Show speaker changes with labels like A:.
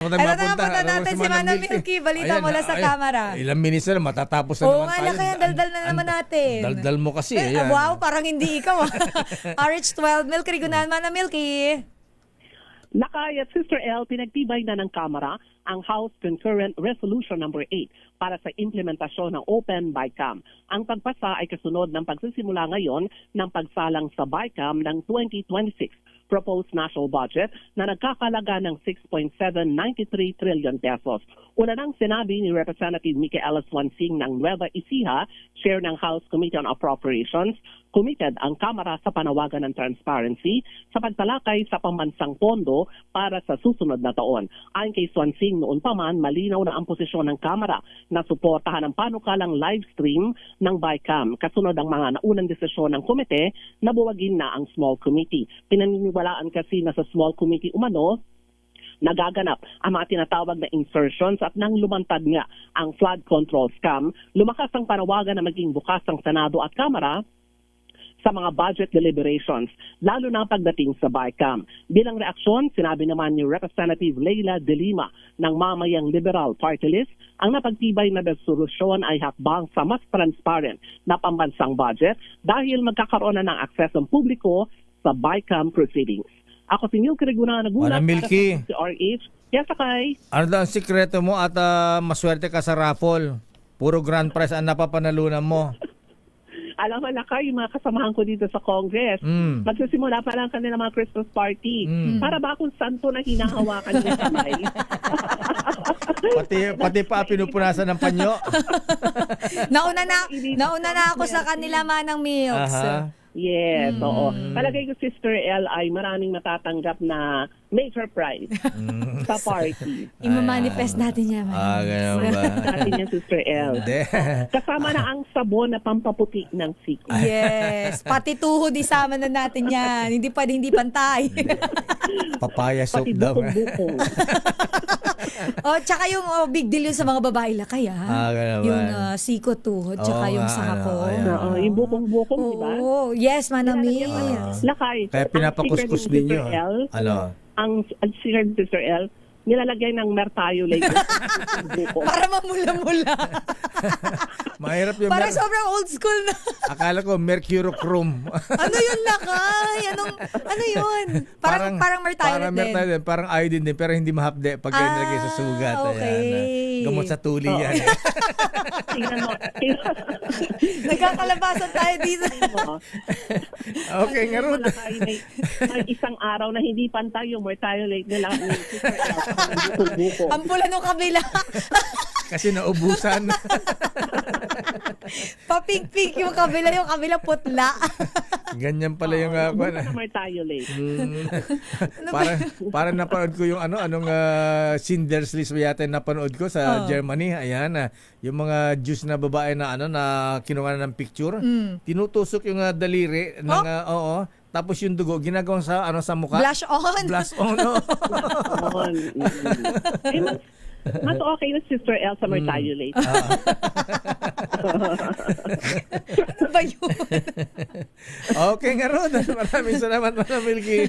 A: Ano
B: Ano
A: na punta natin si Manang Milky, balita mula sa kamera.
B: Ilang minutes na matatapos na
A: Oo
B: naman
A: nga,
B: tayo.
A: kaya daldal na naman natin.
B: Daldal mo kasi. Ayan.
A: Wow, parang hindi ikaw. RH12, Milky Rigunan, Manang Milky.
C: Nakayat Sister L, pinagtibay na ng Kamara ang House Concurrent Resolution number 8 para sa implementasyon ng Open BICAM. Ang pagpasa ay kasunod ng pagsisimula ngayon ng pagsalang sa BICAM ng 2026 proposed national budget na nagkakalaga ng 6.793 trillion pesos. Una nang sinabi ni Representative Micaela Swansing ng Nueva Ecija, chair ng House Committee on Appropriations, committed ang Kamara sa panawagan ng transparency sa pagtalakay sa pambansang pondo para sa susunod na taon. Ayon kay Swansing, noon pa man malinaw na ang posisyon ng Kamara na suportahan ang panukalang live stream ng BICAM. Kasunod ang mga naunang desisyon ng komite na buwagin na ang small committee. Pinaniniwalaan kasi na sa small committee umano nagaganap ang mga tinatawag na insertions at nang lumantad nga ang flood control scam, lumakas ang panawagan na maging bukas ang Senado at Kamara sa mga budget deliberations, lalo na pagdating sa BICAM. Bilang reaksyon, sinabi naman ni Representative Leila De Lima ng Mamayang Liberal Party List, ang napagtibay na resolusyon ay hakbang sa mas transparent na pambansang budget dahil magkakaroon na ng akses ng publiko sa BICAM proceedings. Ako si Milky Rigunan, nagulat
B: Manang Milky.
C: sa RH. Yes, Sakay.
B: Ano daw ang sikreto mo at maswerte ka sa raffle? Puro grand prize ang napapanalunan mo.
C: Alam mo na kayo, mga kasamahan ko dito sa Congress, magsisimula pa lang kanila mga Christmas party. Para ba akong santo na hinahawakan ng kamay?
B: Pati pa pinupunasan ng panyo.
A: Nauna na ako sa kanila, Manang Milks.
B: Aha.
C: Yes, oo. Palagay ko, Sister L, ay maraming matatanggap na major prize sa party.
A: Imamanifest natin yan, Manang
B: Ganun ba?
C: Natin yan, Sister L.
B: Hindi.
C: Kasama na ang sabon na pampaputi ng siko.
A: Yes, pati tuhod isama na natin yan. Hindi pa hindi pantay.
B: Papaya soup
C: Pati
B: daw.
C: bukong-bukong.
A: Tsaka yung big deal yun sa mga babae lakay, ha?
B: Ganun ba?
A: Yung siko tuhod, tsaka
B: Oo
A: yung
B: nga,
A: sako.
B: ano,
C: Yung bukong-bukong, di ba?
A: Oo, yes, Manang Milks.
C: Lakay.
B: Kaya pinapakuskus
C: ang secret ni
B: ninyo.
C: Sister L,
B: Ano?
C: ang secret ni Sister L, nilalagay ng mertayo like bukong.
A: Para mamula-mula.
B: Mahirap yung
A: Para sobrang old school na.
B: Akala ko mercurochrome.
A: Ano yun, lakay? Ano yun? Parang mertayo
B: Parang
A: din.
B: mertayo din. Parang iodine din. Pero hindi mahapde pag nilagay sa sugat.
A: Okay.
B: Ayan. Gamot sa tuli yan.
C: Tingnan mo.
A: Nagkakalabasan tayo dito.
B: Okay nga ron.
C: May isang araw na hindi pantay yung mertayo like nila.
A: Ang pula nung kabila.
B: Kasi naubusan.
A: Papink-pink yung kabila putla.
B: Ganyan pala yung ako.
C: Mertayo like.
B: Parang napanood ko yung anong Schindler's List yata napanood ko sa Germany. Ayan, yung mga Jews na babae na na kinuha na ng picture. Tinutusok yung daliri ng tapos yung dugo ginagawa sa sa mukha.
A: Blush on.
B: Blush on.
C: Mas okay na Sister El sa mertayo like.
A: Ano ba yun?
B: Okay nga ron. Maraming salamat, Manang Milky.